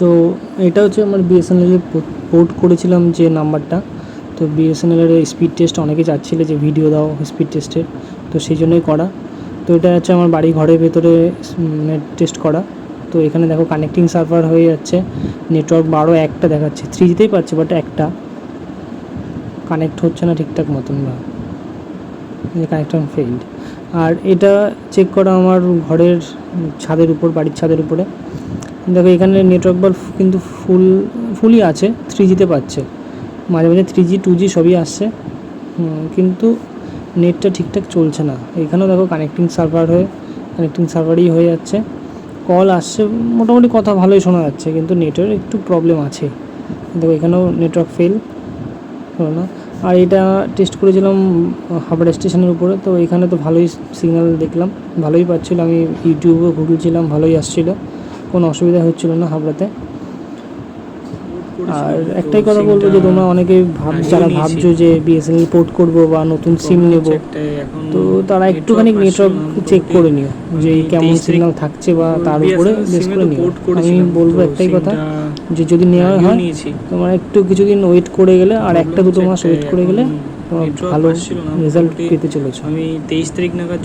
তো এটা হচ্ছে আমার বিএসএনএল পোর্ট করেছিলাম যে নাম্বারটা। তো বিএসএনএলের স্পিড টেস্ট অনেকে চাচ্ছিলো যে ভিডিও দাও স্পিড টেস্টের, তো সেই জন্যই করা। তো এটা হচ্ছে আমার বাড়ি ঘরের ভেতরে নেট টেস্ট করা। তো এখানে দেখো কানেক্টিং সার্ভার হয়ে যাচ্ছে, নেটওয়ার্ক 12 দেখাচ্ছে, 3Gতেই পাচ্ছে, বাট একটা কানেক্ট হচ্ছে না ঠিকঠাক মতন, বা কানেকশন ফেইল্ড। আর এটা চেক করা আমার ঘরের ছাদের উপর, বাড়ির ছাদের উপরে। দেখো এখানে নেটওয়ার্ক বার কিন্তু ফুলই আছে, 3Gতে পাচ্ছে, মাঝে মাঝে 3G 2G সবই আসছে, কিন্তু নেটটা ঠিকঠাক চলছে না। এখানেও দেখো কানেক্টিং সার্ভারই হয়ে যাচ্ছে, কল আসছে, মোটামুটি কথা ভালোই শোনা যাচ্ছে, কিন্তু নেটের একটু প্রবলেম আছে। দেখো এখানেও নেটওয়ার্ক ফেল হলো না। আর এটা টেস্ট করেছিলাম হাবড়া স্টেশনের উপরে, তো এখানে তো ভালোই সিগন্যাল দেখলাম, ভালোই পাচ্ছিলো। আমি ইউটিউবে ঘুরছিলাম, ভালোই আসছিলো, কোনো অসুবিধা হচ্ছিলো না হাবড়াতে। আর একটাই কথা বলবো যে তোমরা অনেকে যারা ভাবছো যে বিএসএনএল পোর্ট করবো বা নতুন সিম নেব, তো তারা একটুখানি নেটওয়ার্ক চেক করে নিও যে কেমন সিগন্যাল থাকছে, বা তার উপরে বেস করে নিও। আমি বলবো একটাই কথা, যে যদি নেওয়া হয় তোমরা একটু কিছুদিন ওয়েট করে গেলে, আর 1-2 মাস ওয়েট করে গেলে তোমার ভালো রেজাল্ট পেতে চলেছো। আমি 23 তারিখ নাগাদ